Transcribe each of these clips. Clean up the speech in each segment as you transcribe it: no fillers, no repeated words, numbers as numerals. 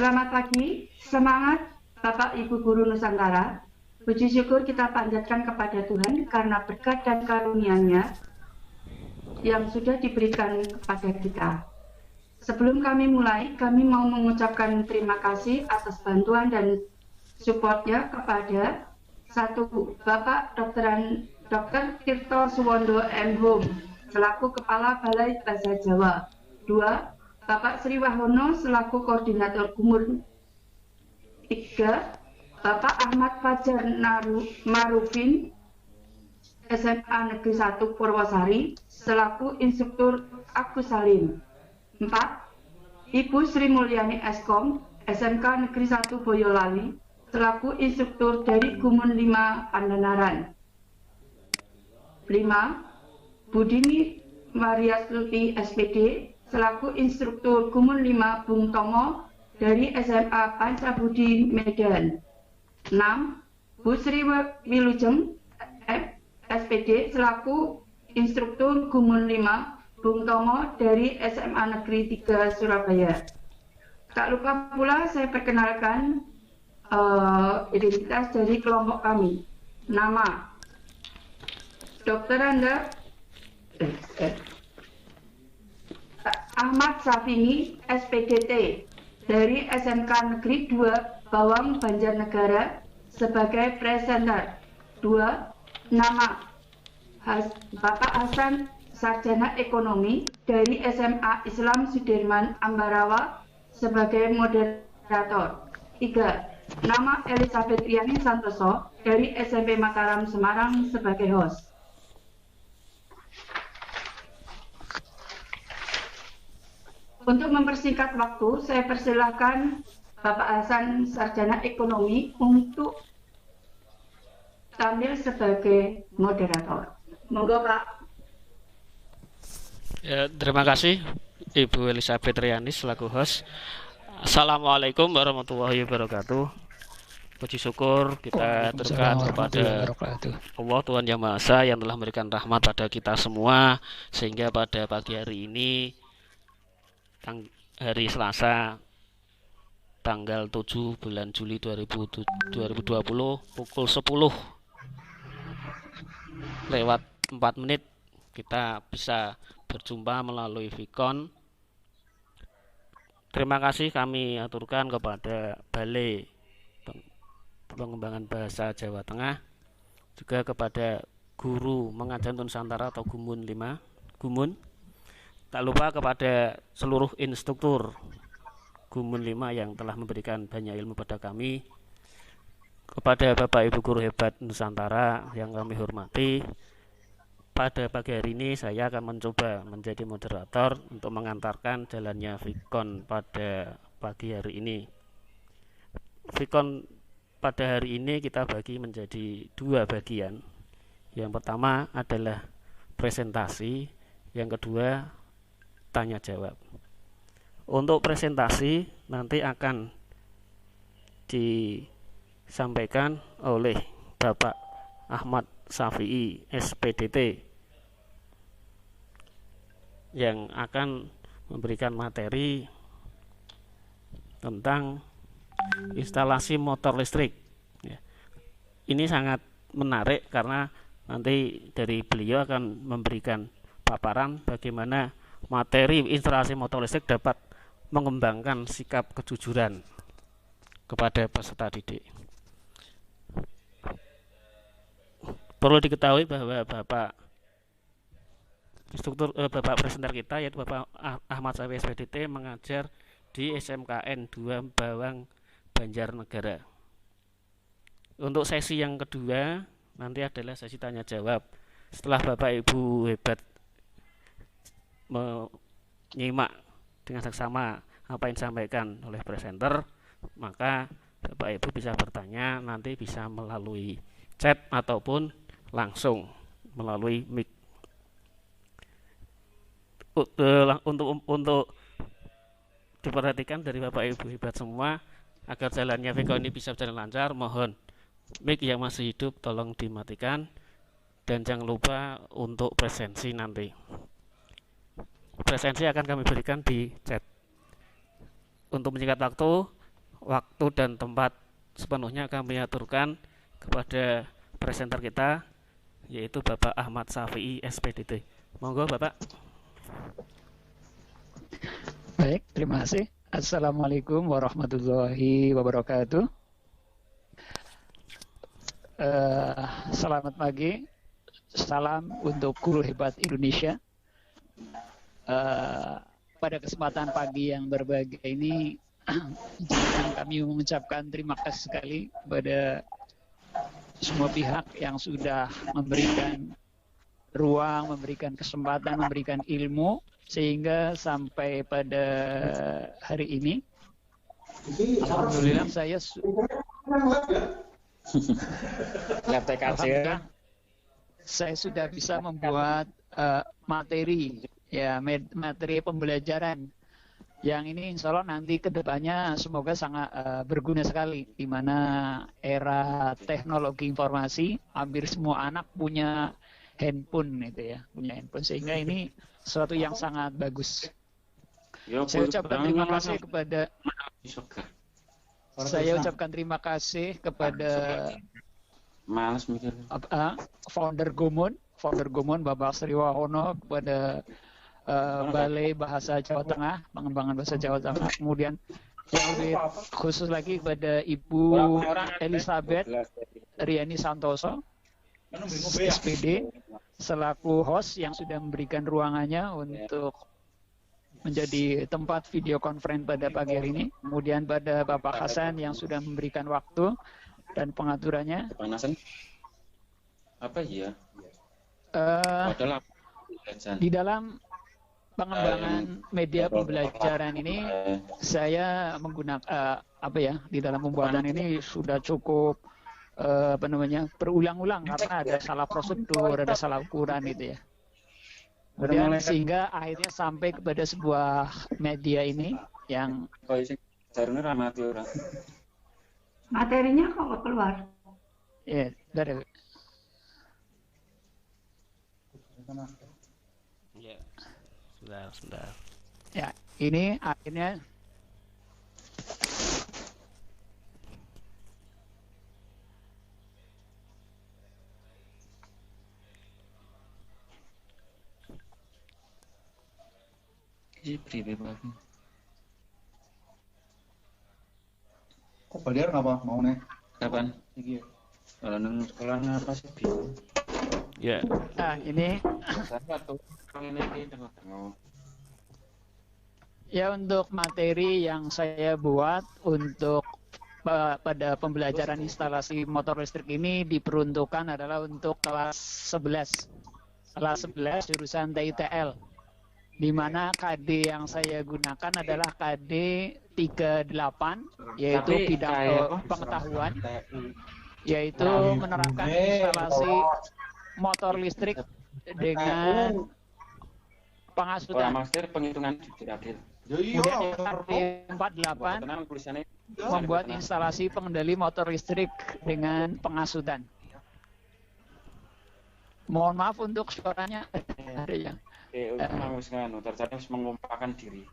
Selamat pagi, semangat Bapak Ibu Guru Nusantara. Puji syukur kita panjatkan kepada Tuhan karena berkat dan karunia-Nya yang sudah diberikan kepada kita. Sebelum kami mulai, kami mau mengucapkan terima kasih atas bantuan dan supportnya kepada satu Bapak Dr. Tirto Suwondo M. Hum selaku Kepala Balai Bahasa Jawa. 2. Bapak Sri Wahono selaku Koordinator Gumun. 3. Bapak Ahmad Fajar Marufin SMA Negeri 1 Purwosari selaku Instruktur Agus Salim. 4. Ibu Sri Mulyani Eskom SMK Negeri 1 Boyolali selaku Instruktur dari Gumun 5 Pandanaran. 5. Budini Maria Stuti SPD selaku Instruktur Gumun 5 Bung Tomo dari SMA Pancabudi Medan. 6. Bu Sri Wilujeng SPD selaku Instruktur Gumun 5 Bung Tomo dari SMA Negeri 3 Surabaya. Tak lupa pula saya perkenalkan identitas dari kelompok kami. Nama Dr. Ahmad Safini SPDT dari SMK Negeri 2 Bawang Banjarnegara sebagai presenter. 2. Nama Bapak Hasan Sarjana Ekonomi dari SMA Islam Sudirman Ambarawa sebagai moderator. 3. Nama Elizabeth Riani Santoso dari SMP Mataram Semarang sebagai host. Untuk mempersingkat waktu, saya persilahkan Bapak Hasan Sarjana Ekonomi untuk tampil sebagai moderator. Monggo Pak. Ya, terima kasih Ibu Elizabeth Riani selaku host. Assalamualaikum warahmatullahi wabarakatuh. Puji syukur kita aturkan kepada Allah Tuhan Yang Maha Esa yang telah memberikan rahmat pada kita semua sehingga pada pagi hari ini hari Selasa tanggal 7 bulan Juli 2020 pukul 10 lewat 4 menit kita bisa berjumpa melalui Vicon. Terima kasih kami aturkan kepada Balai Pengembangan Bahasa Jawa Tengah, juga kepada Guru Mengajar Nusantara atau Gumun 5 Gumun. Tak lupa kepada seluruh instruktur Gumun 5 yang telah memberikan banyak ilmu pada kami, kepada Bapak Ibu Guru Hebat Nusantara yang kami hormati. Pada pagi hari ini saya akan mencoba menjadi moderator untuk mengantarkan jalannya Vicon pada pagi hari ini. Vicon pada hari ini kita bagi menjadi 2 bagian. Yang pertama adalah presentasi, yang kedua tanya jawab. Untuk presentasi nanti akan disampaikan oleh Bapak Ahmad Safii SPDT yang akan memberikan materi tentang instalasi motor listrik. Ini sangat menarik karena nanti dari beliau akan memberikan paparan bagaimana materi instalasi motor listrik dapat mengembangkan sikap kejujuran kepada peserta didik. Perlu diketahui bahwa Bapak presenter kita yaitu Bapak Ahmad Safii SPDT mengajar di SMKN 2 Bawang Banjarnegara. Untuk sesi yang kedua nanti adalah sesi tanya jawab. Setelah Bapak Ibu hebat menyimak dengan seksama apa yang disampaikan oleh presenter, maka Bapak Ibu bisa bertanya nanti bisa melalui chat ataupun langsung melalui mic. Untuk diperhatikan dari Bapak Ibu hebat semua agar jalannya Vicon ini bisa berjalan lancar, mohon mic yang masih hidup tolong dimatikan dan jangan lupa untuk presensi nanti. Presensi akan kami berikan di chat. Untuk menyingkat waktu, waktu dan tempat sepenuhnya kami aturkan kepada presenter kita, yaitu Bapak Ahmad Syafi'i SPDT. Monggo Bapak. Baik, terima kasih. Assalamualaikum warahmatullahi wabarakatuh. Selamat pagi. Salam untuk guru hebat Indonesia. Pada kesempatan pagi yang berbahagia ini, kami mengucapkan terima kasih sekali kepada semua pihak yang sudah memberikan ruang, memberikan kesempatan, memberikan ilmu, sehingga sampai pada hari ini, alhamdulillah saya sudah bisa membuat materi pembelajaran yang ini insya Allah nanti kedepannya semoga sangat berguna sekali, di mana era teknologi informasi hampir semua anak punya handphone sehingga ini sesuatu yang sangat bagus. Saya ucapkan terima kasih kepada founder Gomon Bapak Sriwahono, kepada Balai Bahasa Jawa Tengah, pengembangan bahasa Jawa Tengah, kemudian yang lebih khusus lagi kepada Ibu Elizabeth Riani Santoso SPD selaku host yang sudah memberikan ruangannya untuk menjadi tempat video conference pada pagi hari ini. Kemudian pada Bapak Hasan yang sudah memberikan waktu dan pengaturannya. Di dalam pengembangan media pembelajaran ini, saya menggunakan di dalam pembuatan ini sudah cukup berulang-ulang karena ada salah prosedur, ada salah ukuran itu ya. Kemudian sehingga akhirnya sampai kepada sebuah media ini yang materinya kok nggak keluar? Ya, dari. Ya, sebentar. Ya, ini akhirnya kok baliar ngapa mau nih? Kapan? Iki. Kalau nang sekolah apa sih bingung. Ya. Ini ya untuk materi yang saya buat untuk pada pembelajaran instalasi motor listrik ini diperuntukkan adalah untuk kelas 11 jurusan TITL, di mana KD yang saya gunakan adalah KD 38, yaitu bidang pengetahuan, yaitu menerapkan instalasi motor listrik dengan pengasutan. Penghitungan adil. Kemudian yang KD 48 membuat instalasi pengendali motor listrik dengan pengasutan. Mohon maaf untuk suaranya ada yang harus mengumpulkan diri.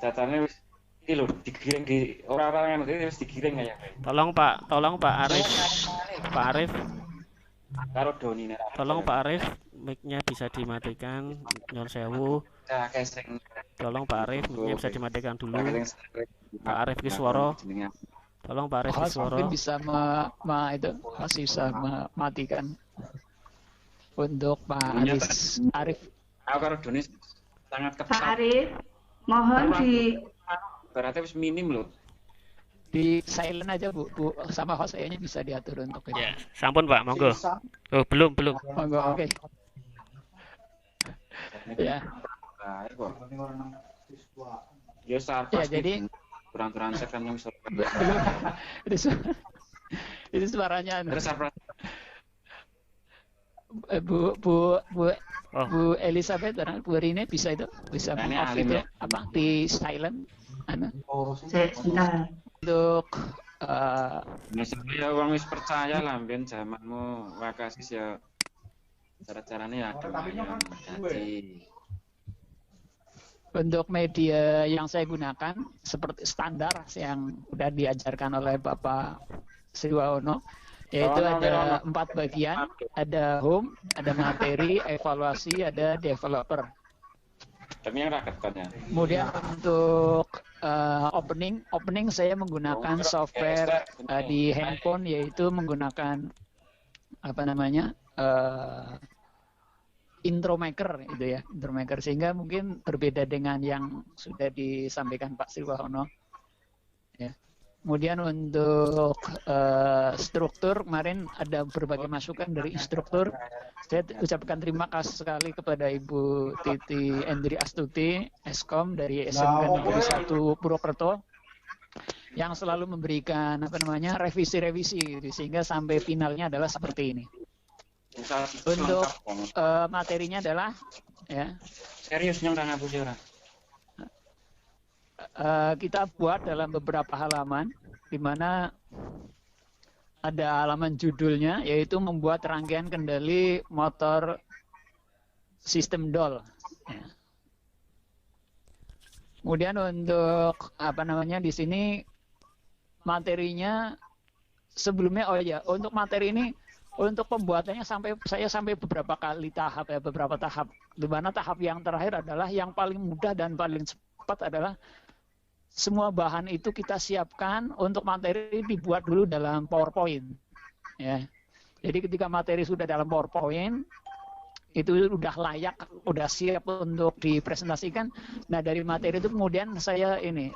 Catanya wis iki lho digiring di orang-orang yang wis digiring kayak. Tolong Pak Arif. Pak Arif. Karo Doni nek. Tolong Pak Arif, mic-nya bisa dimatikan. Nyon sewu. Tolong Pak Arif, mic-nya bisa dimatikan dulu. Pak Arif ki swara. Tolong Pak Arif ki swara. Mungkin bisa masih bisa mematikan untuk Pak Arif. Aku karo Doni sangat ketat. Pak Arif, mohon berarti wis minim loh. Di silent aja Bu sama host kayaknya bisa diatur untuk itu. Ya, sampun Pak, monggo. Oh, belum. Monggo, oke. Ya. Ya sarpas. Ya, jadi kurang kan yang bisa. Itu suaranya. Terus sarpas. Bu Elizabeth, Bu Rine bisa off itu di silent. sebentar. Untuk ya wong wis percaya lah mben jamanmu Wakasis ya cara-caranya ya ada. Untuk media yang saya gunakan seperti standar yang sudah diajarkan oleh Bapak Sriwahono, yaitu ada 4 bagian, ada home, ada materi, evaluasi, ada developer. Kemudian untuk opening saya menggunakan software di handphone, yaitu menggunakan apa namanya intro maker itu ya, intro maker, sehingga mungkin berbeda dengan yang sudah disampaikan Pak Sriwahono. Ya. Kemudian untuk struktur, kemarin ada berbagai masukan dari instruktur. Saya ucapkan terima kasih sekali kepada Ibu Titi Endri Astuti, Eskom dari SMK Negeri 1 Purwokerto, yang selalu memberikan apa namanya revisi-revisi, gitu, sehingga sampai finalnya adalah seperti ini. Untuk materinya adalah ya. Seriusnya udah ngapus ya orang. Kita buat dalam beberapa halaman, di mana ada halaman judulnya, yaitu membuat rangkaian kendali motor sistem DOL. Ya. Kemudian untuk apa namanya di sini materinya sebelumnya, oh ya, untuk materi ini untuk pembuatannya saya sampai beberapa kali tahap ya, beberapa tahap. Di mana tahap yang terakhir adalah yang paling mudah dan paling cepat adalah semua bahan itu kita siapkan untuk materi dibuat dulu dalam PowerPoint. Ya. Jadi ketika materi sudah dalam PowerPoint, itu udah layak, udah siap untuk dipresentasikan. Nah dari materi itu kemudian saya ini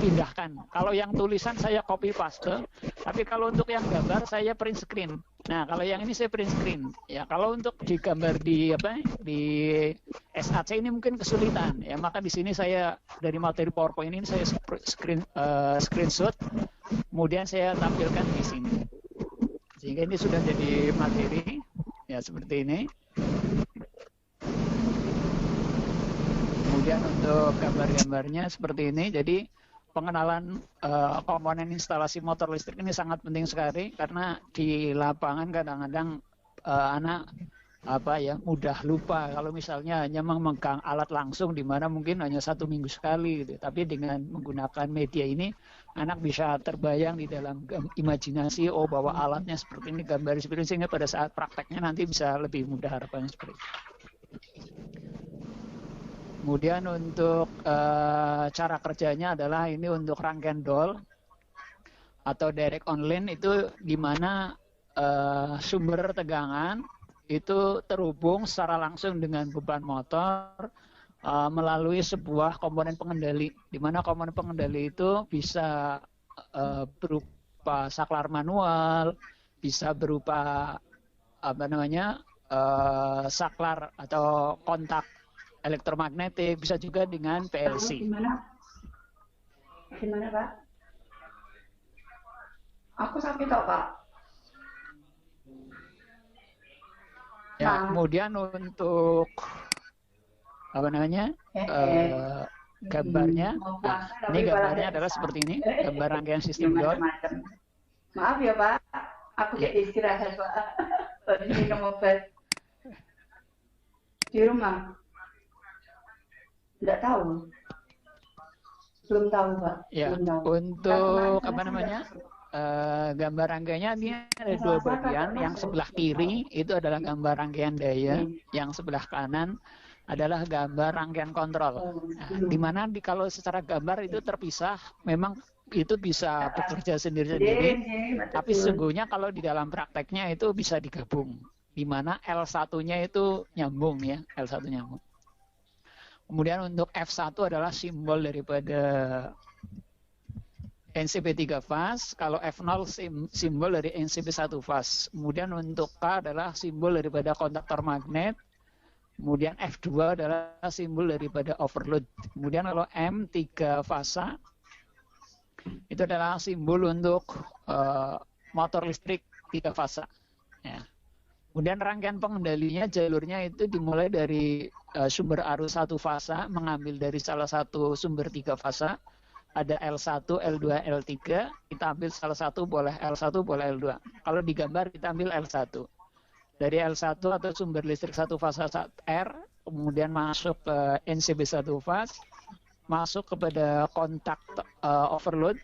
pindahkan. Kalau yang tulisan saya copy paste, tapi kalau untuk yang gambar saya print screen. Nah kalau yang ini saya print screen. Ya kalau untuk digambar di SAC ini mungkin kesulitan. Ya maka di sini saya dari materi PowerPoint ini saya screenshot, kemudian saya tampilkan di sini. Sehingga ini sudah jadi materi. Ya seperti ini. Kemudian untuk gambar-gambarnya seperti ini. Jadi pengenalan komponen instalasi motor listrik ini sangat penting sekali, karena di lapangan kadang-kadang anak mudah lupa kalau misalnya hanya memegang alat langsung, di mana mungkin hanya 1 minggu sekali gitu. Tapi dengan menggunakan media ini anak bisa terbayang di dalam imajinasi, oh bahwa alatnya seperti ini, gambar seperti ini, sehingga pada saat prakteknya nanti bisa lebih mudah, harapannya seperti itu. Kemudian untuk cara kerjanya adalah ini untuk rangkaian DOL atau direct online, itu di mana sumber tegangan itu terhubung secara langsung dengan beban motor melalui sebuah komponen pengendali, di mana komponen pengendali itu bisa berupa saklar manual, bisa berupa saklar atau kontak elektromagnetik, bisa juga dengan PLC. Gimana Pak? Aku sakit kok Pak. Ya, kemudian untuk gambarnya, ini gambarnya adalah seperti ini, gambar rangkaian sistem DOL. Maaf ya Pak, aku istirahat Pak. Tadi minum obat di rumah. Tidak tahu. Belum tahu, Pak. Ya, belum tahu. Untuk gambar rangkaiannya ini ada 2 bagian. Yang sebelah kiri itu adalah gambar rangkaian daya, yang sebelah kanan adalah gambar rangkaian kontrol. Nah, di mana kalau secara gambar itu terpisah, memang itu bisa bekerja sendiri-sendiri, tapi sesungguhnya kalau di dalam prakteknya itu bisa digabung, di mana L1-nya itu nyambung ya, L1 nyambung. Kemudian untuk F1 adalah simbol daripada NCP 3 fase, kalau F0 simbol dari NCP 1 fase. Kemudian untuk K adalah simbol daripada kontaktor magnet. Kemudian F2 adalah simbol daripada overload. Kemudian kalau M 3 fase itu adalah simbol untuk motor listrik 3 fase. Ya. Kemudian rangkaian pengendalinya, jalurnya itu dimulai dari sumber arus 1 fase, mengambil dari salah satu sumber 3 fase. Ada L1, L2, L3, kita ambil salah satu, boleh L1, boleh L2. Kalau digambar kita ambil L1. Dari L1 atau sumber listrik 1 fase R kemudian masuk ke NCB1 fast, masuk kepada kontak overload,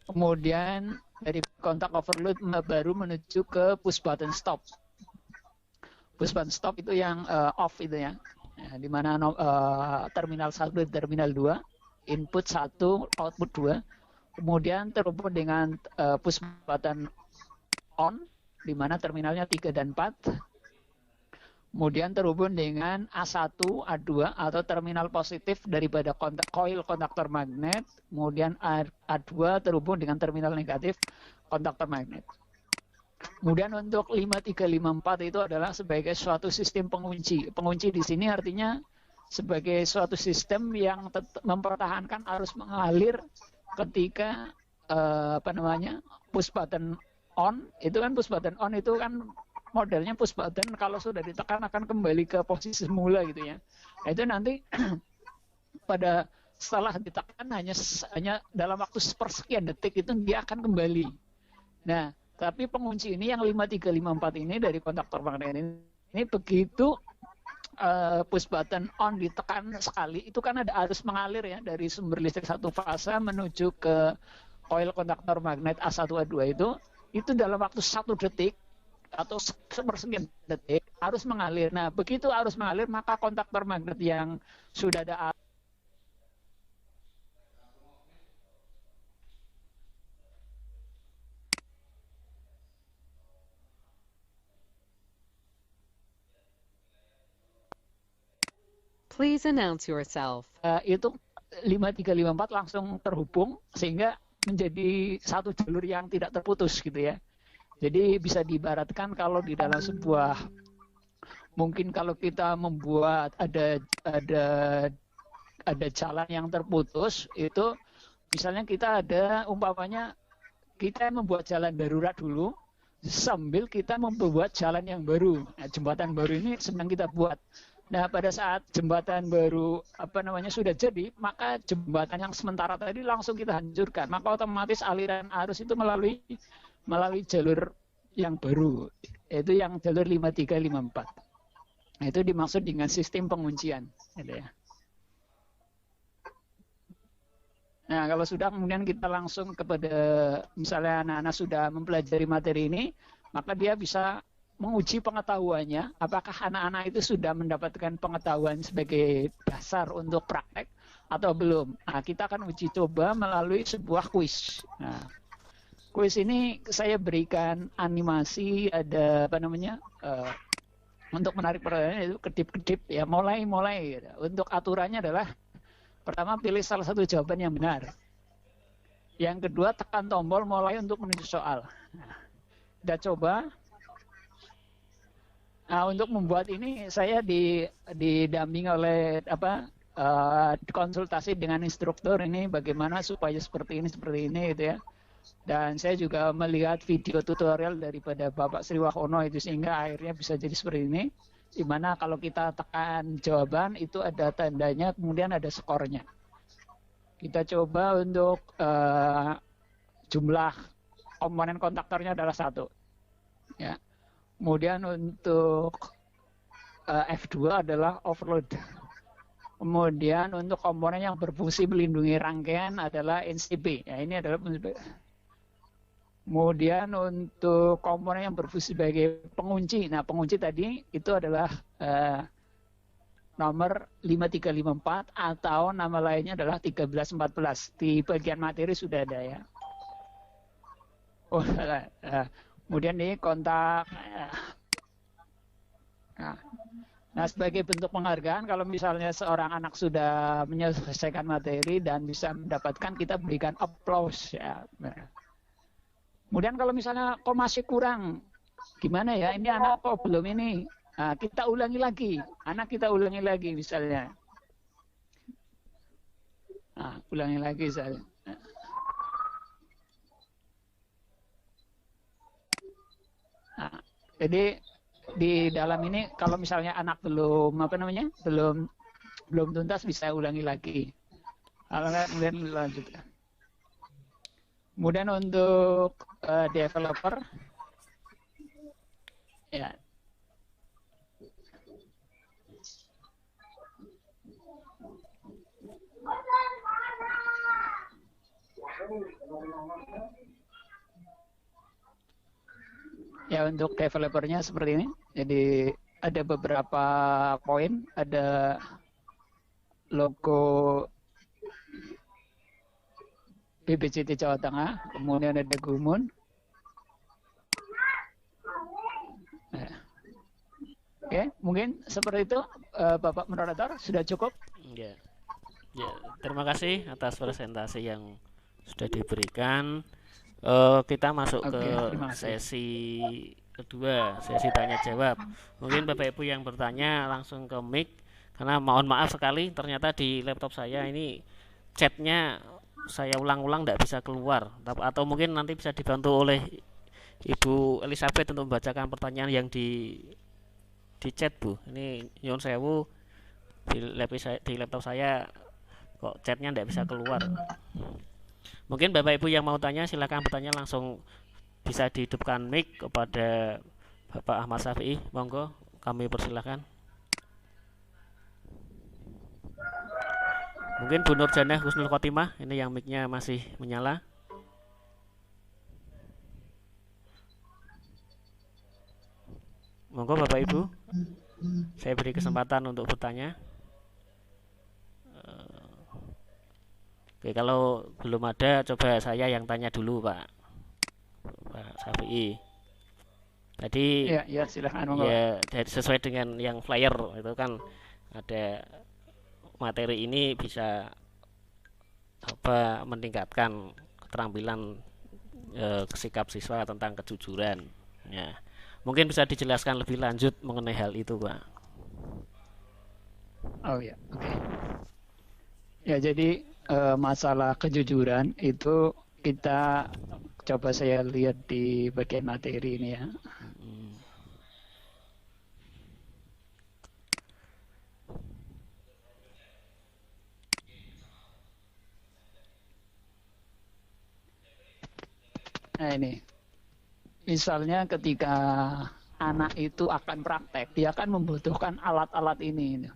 kemudian dari kontak overload baru menuju ke push button stop. Push button stop itu yang off itu ya, di mana terminal 1 dan terminal 2, input 1, output 2, kemudian terhubung dengan push button on, di mana terminalnya 3 dan 4, kemudian terhubung dengan A1, A2 atau terminal positif daripada coil konduktor magnet, kemudian A2 terhubung dengan terminal negatif konduktor magnet. Kemudian untuk 5354 itu adalah sebagai suatu sistem pengunci. Pengunci di sini artinya sebagai suatu sistem yang mempertahankan arus mengalir ketika push button on. Itu kan push button on itu kan modelnya push button kalau sudah ditekan akan kembali ke posisi semula gitu ya. Nah, itu nanti pada setelah ditekan hanya dalam waktu sepersekian detik itu dia akan kembali. Nah, tapi pengunci ini yang 5354 ini dari konduktor magnet ini begitu push button on ditekan sekali, itu kan ada arus mengalir ya dari sumber listrik satu fase menuju ke coil konduktor magnet A1 A2 itu dalam waktu 1 detik atau sepersekian detik arus mengalir. Nah, begitu arus mengalir maka konduktor magnet yang sudah ada Please announce yourself. Itu 5354 langsung terhubung sehingga menjadi satu jalur yang tidak terputus gitu ya. Jadi bisa diibaratkan kalau di dalam sebuah, mungkin kalau kita membuat ada jalan yang terputus, itu misalnya kita ada umpamanya kita membuat jalan darurat dulu sambil kita membuat jalan yang baru. Nah, jembatan baru ini sedang kita buat. Nah, pada saat jembatan baru sudah jadi, maka jembatan yang sementara tadi langsung kita hancurkan. Maka otomatis aliran arus itu melalui jalur yang baru, yaitu yang jalur 5354. Nah, itu dimaksud dengan sistem penguncian, gitu ya. Nah, kalau sudah kemudian kita langsung kepada misalnya anak-anak sudah mempelajari materi ini, maka dia bisa menguji pengetahuannya, apakah anak-anak itu sudah mendapatkan pengetahuan sebagai dasar untuk praktek atau belum. Nah, kita akan uji coba melalui sebuah kuis. Nah, kuis ini saya berikan animasi, ada untuk menarik perhatian itu kedip-kedip ya, mulai gitu. Untuk aturannya adalah pertama pilih salah satu jawaban yang benar. Yang kedua tekan tombol mulai untuk menuju soal. Nah, kita coba. Nah, untuk membuat ini saya didampingi oleh konsultasi dengan instruktur ini bagaimana supaya seperti ini gitu ya. Dan saya juga melihat video tutorial daripada Bapak Sri Wahono itu sehingga akhirnya bisa jadi seperti ini. Di mana kalau kita tekan jawaban itu ada tandanya, kemudian ada skornya. Kita coba untuk jumlah komponen kontaktornya adalah 1. Ya. Kemudian untuk F2 adalah overload. Kemudian untuk komponen yang berfungsi melindungi rangkaian adalah NCB. Ya, ini adalah kemudian untuk komponen yang berfungsi sebagai pengunci. Nah, pengunci tadi itu adalah nomor 5354 atau nama lainnya adalah 1314. Di bagian materi sudah ada ya. Oh, kemudian ini kontak. Nah, sebagai bentuk penghargaan, kalau misalnya seorang anak sudah menyelesaikan materi dan bisa mendapatkan, kita berikan applause ya. Kemudian kalau misalnya kok masih kurang, gimana ya? Ini anak kok belum ini? Nah, kita ulangi lagi. Anak kita ulangi lagi misalnya. Nah, ulangi lagi misalnya. Nah, jadi di dalam ini kalau misalnya anak belum belum tuntas bisa ulangi lagi. Kalau nggak kemudian lanjutkan. Kemudian untuk developer ya. Ya, untuk developernya seperti ini. Jadi ada beberapa poin, ada logo BPJT Jawa Tengah, kemudian ada Gumun. Nah, oke, mungkin seperti itu, Bapak Moderator, sudah cukup? Ya. Ya, terima kasih atas presentasi yang sudah diberikan. Kita masuk Oke, ke terima kasih. sesi kedua, sesi tanya jawab. Mungkin Bapak Ibu yang bertanya langsung ke mic, karena mohon maaf sekali ternyata di laptop saya ini chatnya saya ulang-ulang tidak bisa keluar, atau mungkin nanti bisa dibantu oleh Ibu Elizabeth untuk membacakan pertanyaan yang di chat, Bu. Ini nyuwun sewu, di laptop saya kok chatnya tidak bisa keluar. Mungkin Bapak Ibu yang mau tanya silakan bertanya langsung, bisa dihidupkan mic kepada Bapak Ahmad Syafi'i. Monggo, kami persilakan. Mungkin Bu Nurjannah Husnul Khotimah, ini yang mic-nya masih menyala. Monggo Bapak Ibu, saya beri kesempatan untuk bertanya. Oke, kalau belum ada, coba saya yang tanya dulu, Pak Syafi'i. Tadi Ya, silakan, monggo. ya sesuai dengan yang flyer itu kan ada materi ini bisa meningkatkan keterampilan sikap siswa tentang kejujuran. Ya, mungkin bisa dijelaskan lebih lanjut mengenai hal itu, Pak. Oh ya, oke. Ya, jadi masalah kejujuran itu kita coba saya lihat di bagian materi ini ya. Nah ini, misalnya ketika anak itu akan praktek, dia akan membutuhkan alat-alat ini.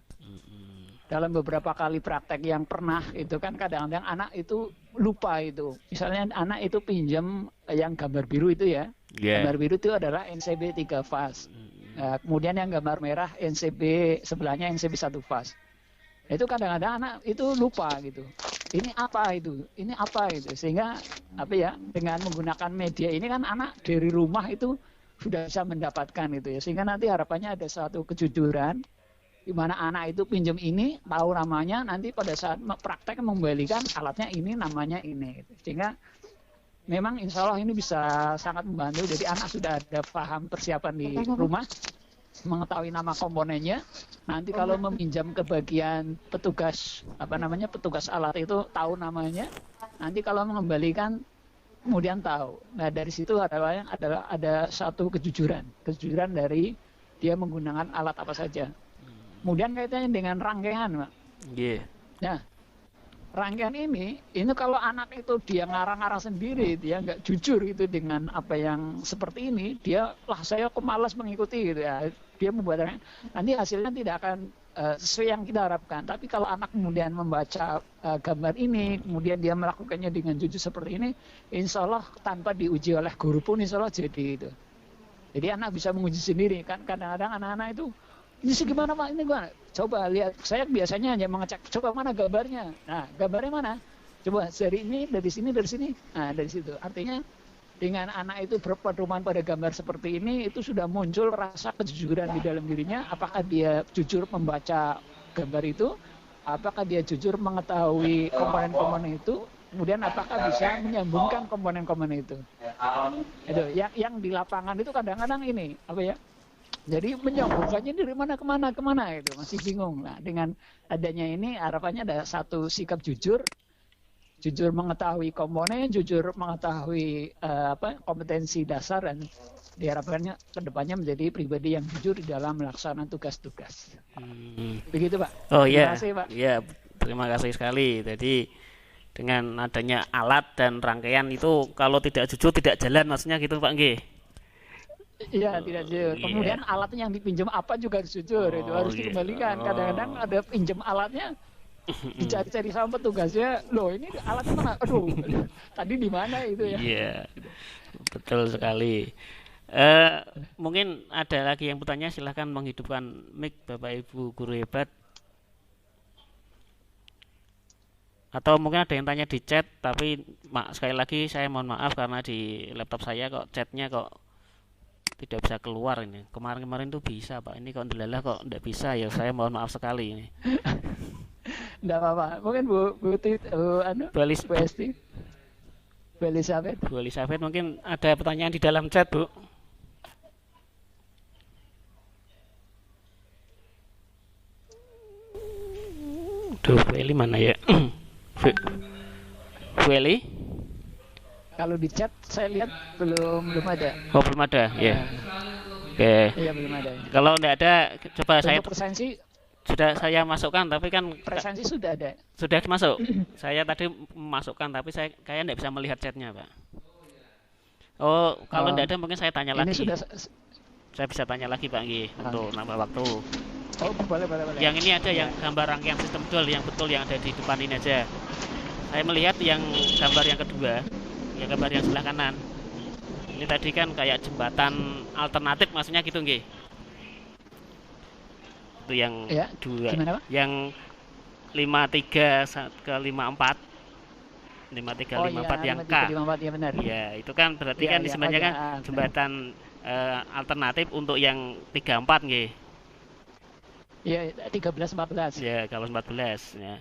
Dalam beberapa kali praktek yang pernah itu kan kadang-kadang anak itu lupa itu. Misalnya anak itu pinjam yang gambar biru itu ya. Gambar biru itu adalah NCB 3 fas. Nah, kemudian yang gambar merah NCB sebelahnya NCB 1 fas. Itu kadang-kadang anak itu lupa gitu. Ini apa itu? Ini apa itu? Sehingga dengan menggunakan media ini kan anak dari rumah itu sudah bisa mendapatkan itu ya. Sehingga nanti harapannya ada suatu kejujuran di mana anak itu pinjam ini, tahu namanya, nanti pada saat praktek membalikan alatnya ini, namanya ini. Sehingga memang insya Allah ini bisa sangat membantu. Jadi anak sudah ada paham persiapan di rumah, mengetahui nama komponennya. Nanti kalau meminjam ke bagian petugas, petugas alat itu tahu namanya. Nanti kalau mengembalikan, kemudian tahu. Nah dari situ adalah ada satu kejujuran dari dia menggunakan alat apa saja. Kemudian kaitannya dengan rangkaian, Pak. Iya. Nah, rangkaian ini kalau anak itu dia ngarang-ngarang sendiri, dia nggak jujur gitu dengan apa yang seperti ini, saya kok malas mengikuti gitu ya. Dia membuat rangkaian, nanti hasilnya tidak akan sesuai yang kita harapkan. Tapi kalau anak kemudian membaca gambar ini, kemudian dia melakukannya dengan jujur seperti ini, insya Allah tanpa diuji oleh guru pun insya Allah jadi itu. Jadi anak bisa menguji sendiri kan. Kadang-kadang anak-anak itu, ini sih gimana Pak, ini gimana? Coba lihat, saya biasanya hanya mengecek, coba mana gambarnya. Nah, gambarnya mana? Coba dari ini, dari sini, dari sini. Nah, dari situ. Artinya dengan anak itu berpedoman pada gambar seperti ini, itu sudah muncul rasa kejujuran di dalam dirinya. Apakah dia jujur membaca gambar itu? Apakah dia jujur mengetahui komponen-komponen itu? Kemudian apakah bisa menyambungkan komponen-komponen itu? Itu yang di lapangan itu kadang-kadang ini, jadi menyambungkannya dari mana kemana itu masih bingung. Nah dengan adanya ini harapannya ada satu sikap jujur mengetahui komponen, jujur mengetahui kompetensi dasar, dan diharapkannya kedepannya menjadi pribadi yang jujur di dalam melaksanakan tugas-tugas. Begitu Pak. Oh iya. Terima kasih Pak. Iya, terima kasih sekali. Jadi dengan adanya alat dan rangkaian itu kalau tidak jujur tidak jalan, maksudnya gitu Pak nggih. Iya, tidak jujur. Kemudian alatnya yang dipinjam apa juga harus jujur, itu harus dikembalikan. Kadang-kadang ada pinjam alatnya, dicari-cari sama petugasnya, loh ini alatnya mana? Aduh, tadi di mana itu ya? Iya, betul sekali. Mungkin ada lagi yang bertanya, silahkan menghidupkan mic Bapak Ibu guru hebat. Atau mungkin ada yang tanya di chat, tapi sekali lagi saya mohon maaf karena di laptop saya kok chatnya kok tidak bisa keluar ini. Kemarin-kemarin tuh bisa Pak, ini kok ndelalah kok tidak bisa ya. Saya mohon maaf sekali ini. Enggak apa-apa. Mungkin Bu Esti. Bu Elizabeth. Bu Elizabeth mungkin ada pertanyaan di dalam chat, Bu. Duh, Bu Eli mana ya? Bu Eli? Kalau di chat saya lihat belum ada. Oh, belum ada. Ya. Oke. Iya, belum ada. Kalau tidak ada, coba saya presensi sudah saya masukkan, tapi kan presensi sudah ada. Sudah masuk. Saya tadi memasukkan, tapi saya kayak tidak bisa melihat chatnya, Pak. Oh, kalau tidak ada mungkin saya tanya lagi. Saya bisa tanya lagi, Pak, untuk nambah waktu. Oh, boleh. Yang ini ada yang gambar rangkaian sistem dual yang betul yang ada di depan ini aja. Saya melihat yang gambar yang kedua, yang gambar yang sebelah kanan. Ini tadi kan kayak jembatan alternatif, maksudnya gitu, nggih. Itu yang ya, dua. Gimana, Pak? Yang 53 ke 54. 5354 yang K. 5354 ya benar. Ya, itu kan berarti kan sebenarnya kan jembatan alternatif untuk yang 34 nggih. Ya, 13-14. Ya, kalau 14 ya.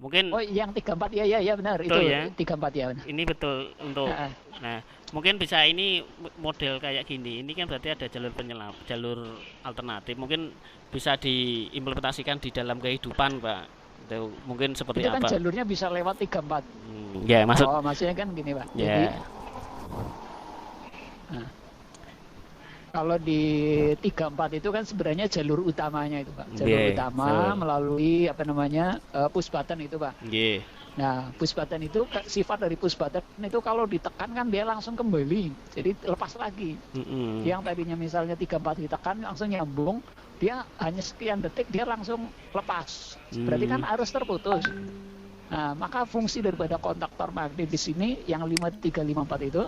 Mungkin yang 34 ya benar itu ya. 34 ya benar. Ini betul untuk nah, mungkin bisa ini model kayak gini. Ini kan berarti ada jalur penyelam, jalur alternatif. Mungkin bisa diimplementasikan di dalam kehidupan, Pak. Itu mungkin seperti itu apa? Itu kan jalurnya bisa lewat 34. Ya, maksudnya kan gini, Pak. Ya. Jadi kalau di 34 itu kan sebenarnya jalur utamanya itu, Pak. Jalur utama melalui push button itu, Pak. Nah, push button itu sifat dari push button itu kalau ditekan kan dia langsung kembali. Jadi lepas lagi. Yang tadinya misalnya 34 ditekan langsung nyambung, dia hanya sekian detik dia langsung lepas. Berarti kan arus terputus. Nah, maka fungsi daripada kontaktor magnet di sini yang 5354 itu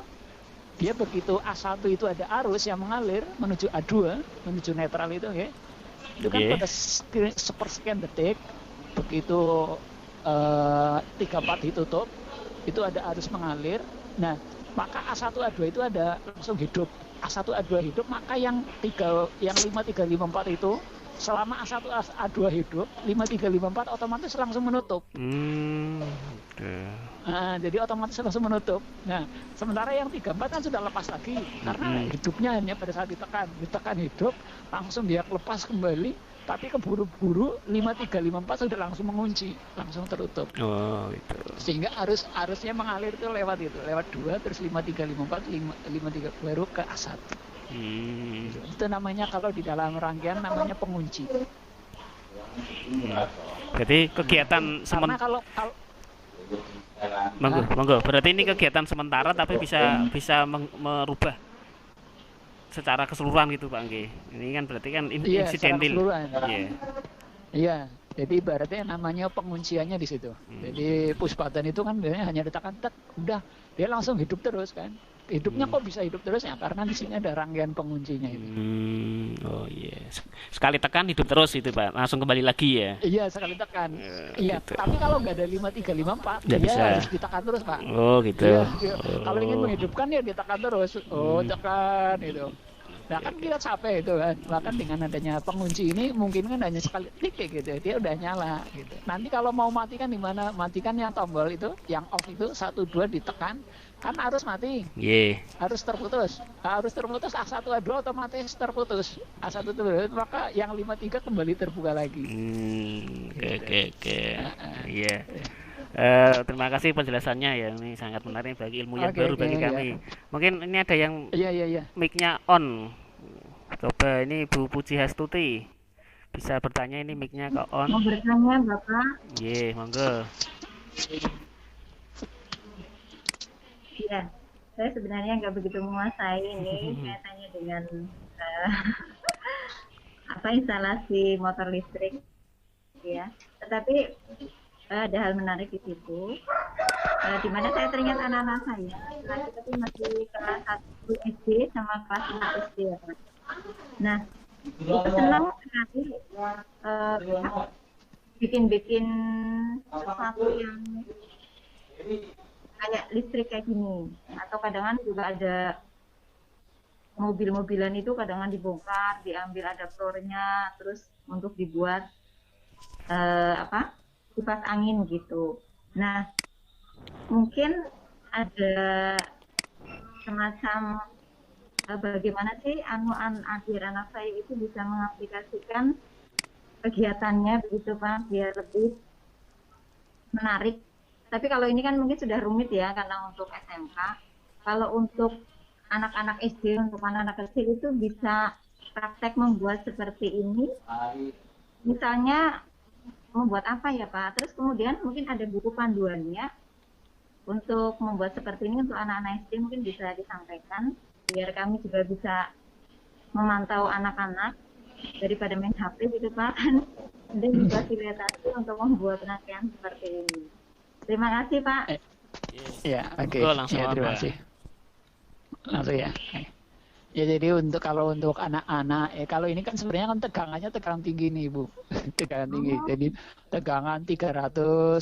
dia begitu A1 itu ada arus yang mengalir menuju A2 menuju netral itu ya. Itu kan pada sepersekian detik begitu 34 ditutup itu ada arus mengalir. Nah, maka A1 A2 itu ada langsung hidup. A1 A2 hidup, maka yang 5354 itu selama A1 A2 hidup, 5354 otomatis langsung menutup. Nah, jadi otomatis langsung menutup. Nah, sementara yang 34 kan sudah lepas lagi karena hidupnya hanya pada saat ditekan hidup, langsung dia lepas kembali, tapi keburu-buru 5354 sudah langsung mengunci, langsung tertutup. Oh, itu. Sehingga arusnya mengalir itu lewat 2 terus 5354 53 baru ke A1. Itu namanya kalau di dalam rangkaian namanya pengunci. Jadi kegiatan sementara monggo. Berarti ini kegiatan sementara tapi bisa merubah secara keseluruhan gitu, Pak nggih. Ini kan berarti kan insidental. Iya. Jadi ibaratnya namanya pengunciannya di situ. Jadi push button itu kan biasanya hanya ditekan udah dia langsung hidup terus kan. Hidupnya kok bisa hidup terus ya karena di sini ada rangkaian penguncinya itu. Oh iya. Sekali tekan hidup terus itu, Pak. Langsung kembali lagi ya. Iya, sekali tekan. Iya, gitu. Tapi kalau nggak ada 5354 dia bisa. Harus ditekan terus, Pak. Oh, gitu. Iya. Kalau ingin menghidupkan ya ditekan terus. Tekan itu. Nah, kan kita capek itu kan. Bahkan dengan adanya pengunci ini mungkin kan hanya sekali klik gitu. Dia udah nyala gitu. Nanti kalau mau matikan di mana? Matikan yang tombol itu, yang off itu 1 2 ditekan. Kan harus mati. Harus terputus. Harus terputus A1 A2 otomatis terputus. A1 terputus maka yang 53 kembali terbuka lagi. Oke. Iya. Terima kasih penjelasannya ya. Ini sangat menarik bagi ilmu yang baru bagi kami. Mungkin ini ada yang mic-nya on. Coba ini Bu Puji Hastuti. Bisa bertanya ini mic-nya kok on. Mau bertanya, Bapak? Monggo. Iya, saya sebenarnya nggak begitu menguasai ini kaitannya dengan instalasi motor listrik, ya. Tetapi ada hal menarik di situ. di mana saya teringat anak-anak saya laki tapi masih kelas 1 SD sama kelas 5 SD ya Pak. Nah, itu senang sekali bikin sesuatu yang kayak listrik kayak gini. Atau kadang juga ada mobil-mobilan itu kadang dibongkar, diambil adaptornya, terus untuk dibuat kipas angin gitu. Nah, mungkin ada semacam bagaimana sih agar anak saya itu bisa mengaplikasikan kegiatannya begitu Pak, biar lebih menarik. Tapi kalau ini kan mungkin sudah rumit ya karena untuk SMK. Kalau untuk anak-anak SD, untuk anak-anak kecil itu bisa praktek membuat seperti ini. Misalnya membuat apa ya Pak? Terus kemudian mungkin ada buku panduannya untuk membuat seperti ini untuk anak-anak SD, mungkin bisa disampaikan biar kami juga bisa memantau anak-anak daripada main HP gitu Pak, kan dan difasilitasi untuk membuat rangkaian seperti ini. Terima kasih Pak. Ya, oke. Langsung Ya, terima kasih. Langsung ya. Ya, jadi kalau untuk anak-anak, kalau ini kan sebenarnya kan tegangannya tegangan tinggi nih Bu, tegangan tinggi. Jadi tegangan 380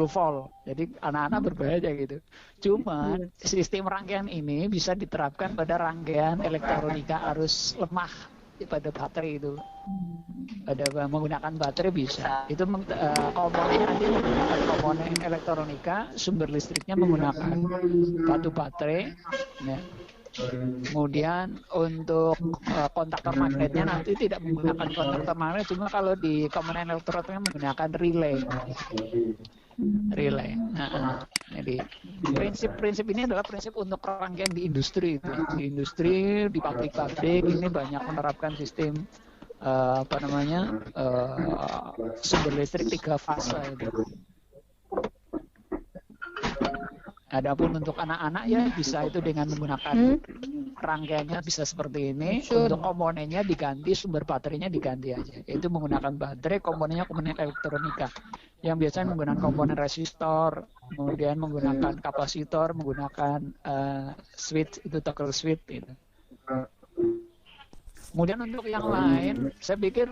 volt. Jadi anak-anak berbahaya gitu. Cuma sistem rangkaian ini bisa diterapkan pada rangkaian elektronika arus lemah pada baterai itu. Ada menggunakan baterai bisa. Itu komponennya nanti menggunakan komponen elektronika, sumber listriknya menggunakan batu baterai. Ya. Kemudian untuk kontaktor magnetnya nanti tidak menggunakan kontaktor magnet, cuma kalau di komponen elektroniknya menggunakan relay. Jadi prinsip ini adalah prinsip untuk rangkaian di industri itu. Di industri, di pabrik-pabrik ini banyak menerapkan sistem sumber listrik 3 fase itu. Adapun untuk anak-anak ya bisa itu dengan menggunakan rangkaiannya bisa seperti ini. Untuk komponennya diganti, sumber baterainya diganti aja. Itu menggunakan baterai, komponennya komponen elektronika. Yang biasanya menggunakan komponen resistor, kemudian menggunakan kapasitor, menggunakan switch, itu toggle switch gitu. Kemudian untuk yang lain, saya pikir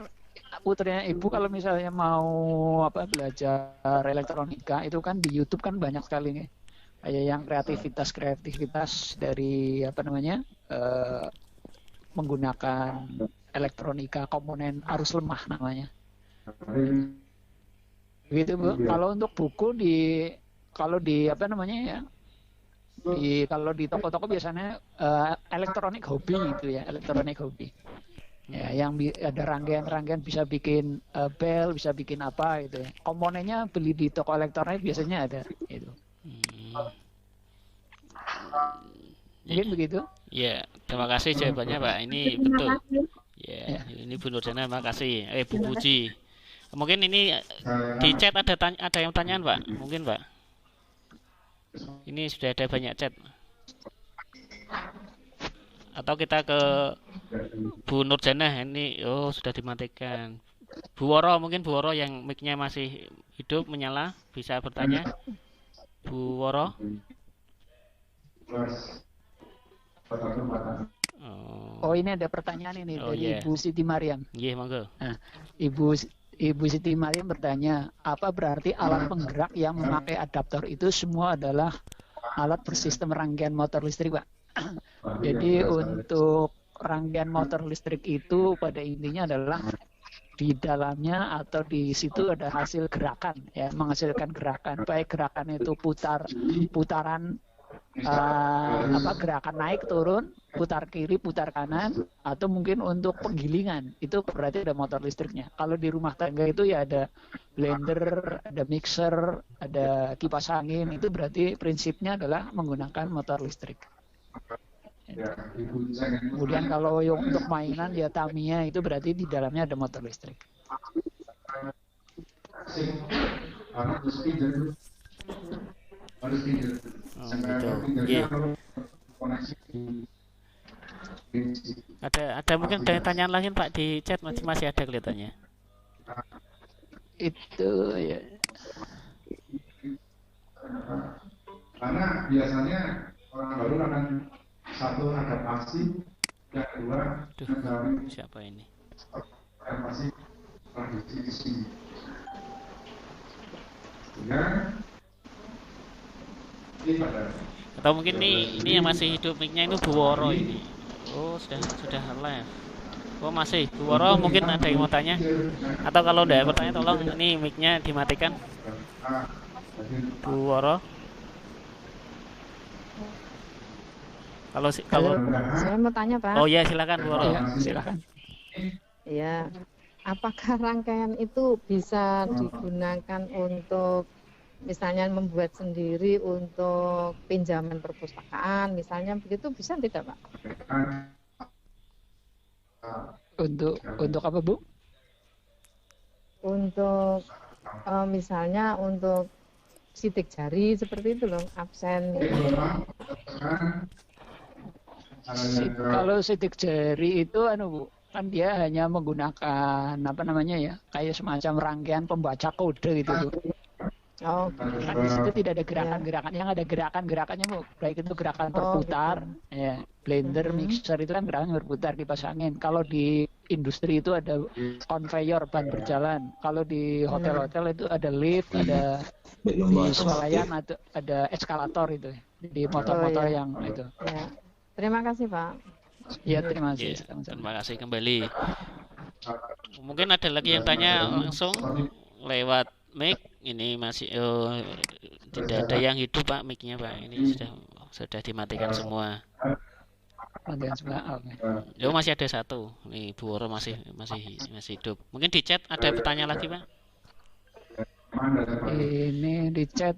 putrinya Ibu kalau misalnya mau belajar elektronika itu kan di YouTube kan banyak sekali nih. Kayak yang kreativitas dari menggunakan elektronika komponen arus lemah namanya. Begitu Bu. Kalau untuk buku kalau di toko-toko biasanya elektronik hobi gitu ya, elektronik hobi. Ya, yang ada rangkaian bisa bikin bel, bisa bikin apa gitu ya. Komponennya beli di toko elektronik biasanya ada itu. Mungkin begitu? Ya, terima kasih jawabannya Pak. Ini betul. Ya, ini Bu Nurjana, terima kasih. Bu Puji. Mungkin ini di chat ada yang tanyaan Pak. Mungkin Pak. Ini sudah ada banyak chat. Atau kita ke Bu Nurjana ini sudah dimatikan. Bu Woro, mungkin Bu Woro yang mic-nya masih hidup menyala bisa bertanya. Bu Woro. Oh, ini ada pertanyaan ini dari Ibu Siti Mariam. Iya, monggo. Nah, Ibu Siti Mariam bertanya, apa berarti alat penggerak yang memakai adaptor itu semua adalah alat bersistem rangkaian motor listrik, Pak? Jadi untuk rangkaian motor listrik itu pada intinya adalah di dalamnya atau di situ ada hasil gerakan, ya, menghasilkan gerakan. Baik gerakan itu putaran gerakan naik turun, putar kiri, putar kanan, atau mungkin untuk penggilingan, itu berarti ada motor listriknya. Kalau di rumah tangga itu ya ada blender, ada mixer, ada kipas angin, itu berarti prinsipnya adalah menggunakan motor listrik. Kemudian kalau yang untuk mainan ya Tamiya, itu berarti di dalamnya ada motor listrik. Gitu. Yeah. Ada mungkin ada pertanyaan lain Pak di chat masih ada kelihatannya. Itu ya. biasanya orang baru akan satu adaptasi, yang kedua mencari Siapa ini? adaptasi tradisi di sini. Ya, ini pada Atau mungkin ini yang masih hidup mic-nya itu Bu Woro ini. Oh, sudah live. Oh, masih Bu Woro, mungkin ada yang mau tanya. Atau kalau udah bertanya tolong ini mic-nya dimatikan. Bu Woro. Kalau Saya mau tanya, Pak. oh ya silakan Bu Woro. Ya, silakan. Ya, apakah rangkaian itu bisa digunakan untuk misalnya membuat sendiri untuk pinjaman perpustakaan, misalnya begitu bisa tidak, Pak? Untuk apa, Bu? Untuk misalnya untuk sidik jari seperti itu loh, absen. Kalau sidik jari itu Bu, kan dia hanya menggunakan apa namanya ya, kayak semacam rangkaian pembaca kode gitu Bu. Oh, Kan di situ tidak ada gerakan-gerakan, yang ada gerakan-gerakannya Bu, baik itu gerakan berputar, ya, blender, mixer itu kan gerakan berputar kipas angin. Kalau di industri itu ada conveyor ban berjalan. Kalau di hotel-hotel itu ada lift, ada di swalayan ada eskalator itu, di motor-motor yang itu. ya. Terima kasih, Pak. Ya, terima kasih. Ya, terima kasih kembali. Mungkin ada lagi yang tanya langsung lewat mic. Ini masih tidak ada yang hidup Pak mic-nya Pak. Ini sudah dimatikan semua. Oh, masih ada satu. Nih Bu Woro masih hidup. Mungkin di chat ada pertanyaan lagi Pak. Ini di chat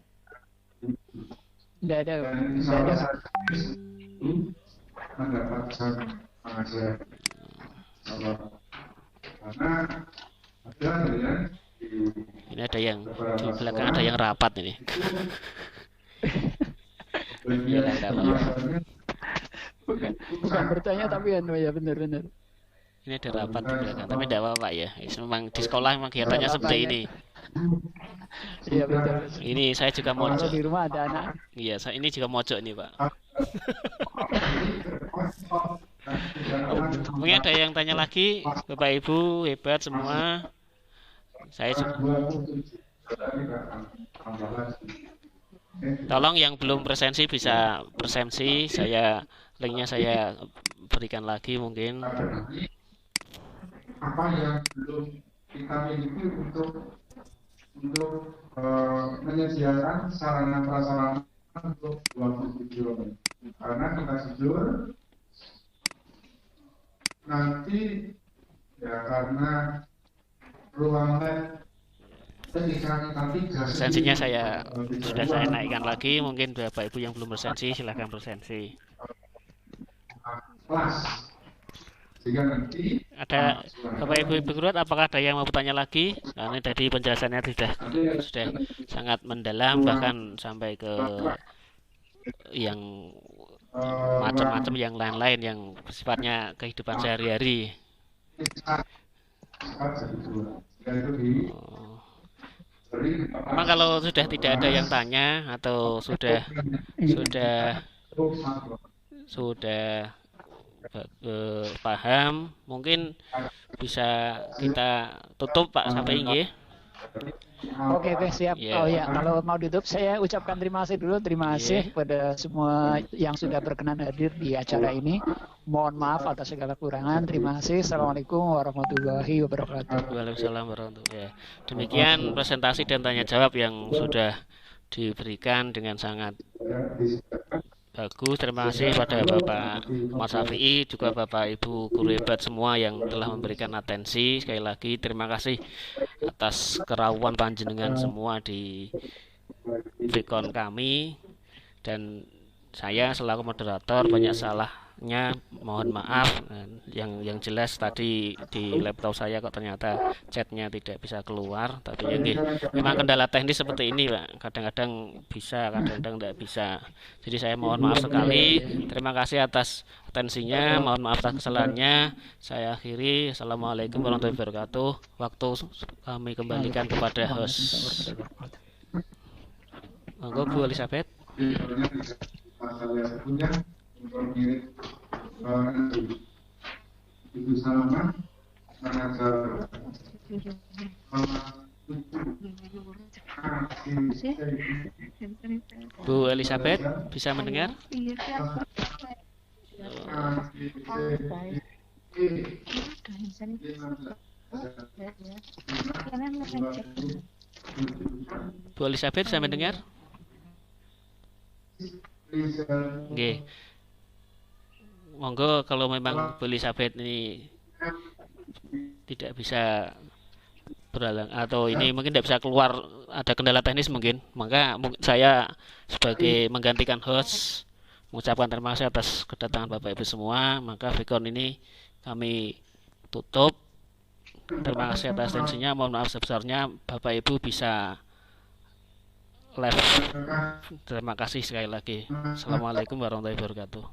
tidak ada. karena ada ya Ini ada yang di belakang ada yang rapat ini. Bukan bertanya tapi ya benar-benar. Ini ada rapat di belakang, tapi tidak apa-apa ya. Memang di sekolah memang kegiatannya seperti ini. Iya betul. Ini saya juga Kalau mojok. di rumah ada anak. Iya, ini juga mojok ini Pak. Mungkin ada yang tanya lagi, Bapak Ibu hebat semua. Saya tolong yang belum presensi bisa presensi. Linknya saya berikan lagi mungkin. apa yang belum kita miliki untuk menyediakan sarana prasarana untuk 27 karena kita jujur nanti ya karena ruang lab Presensinya sudah saya naikkan lagi. Mungkin Bapak Ibu yang belum presensi silahkan presensi. kelas sehingga nanti Ada Bapak Ibu Guru, apakah ada yang mau bertanya lagi? Nah, ini tadi penjelasannya sudah sangat mendalam, bahkan sampai ke yang macam-macam yang lain-lain yang sifatnya kehidupan sehari-hari. Memang kalau sudah tidak ada yang tanya atau sudah paham, mungkin bisa kita tutup Pak sampai ini. Oke siap. Yeah. Oh ya, kalau mau ditutup saya ucapkan terima kasih dulu. Terima kasih kepada semua yang sudah berkenan hadir di acara ini. Mohon maaf atas segala kekurangan. Terima kasih. Assalamualaikum warahmatullahi wabarakatuh. Waalaikumsalam warahmatullahi wabarakatuh. Demikian presentasi dan tanya jawab yang sudah diberikan dengan sangat bagus. Terima kasih pada Bapak Mas Syafi'i, juga Bapak Ibu guru hebat semua yang telah memberikan atensi. Sekali lagi terima kasih atas kerawan panjenengan semua di Vkon kami, dan saya selaku moderator banyak salahnya, mohon maaf. Yang jelas tadi di laptop saya kok ternyata chatnya tidak bisa keluar, tapi ya memang kendala teknis seperti ini Pak, kadang-kadang bisa, kadang-kadang tidak bisa. Jadi saya mohon maaf sekali. Terima kasih atas atensinya, mohon maaf atas kesalahannya. Saya akhiri. Assalamualaikum warahmatullahi wabarakatuh. Waktu kami kembalikan kepada host. Monggo Bu Elizabeth. Misalnya tidak saya punya untuk mirip Ibu Salama mengajar Bu Elizabeth bisa mendengar? Bu Elizabeth bisa mendengar? Oke. Monggo kalau memang Bu Elizabeth ini tidak bisa berhalang atau ini mungkin tidak bisa keluar, ada kendala teknis mungkin, maka saya sebagai menggantikan host mengucapkan terima kasih atas kedatangan Bapak Ibu semua. Maka Vicon ini kami tutup. Terima kasih atas atensinya. Mohon maaf sebesarnya. Bapak Ibu bisa live. Terima kasih sekali lagi. Assalamualaikum warahmatullahi wabarakatuh.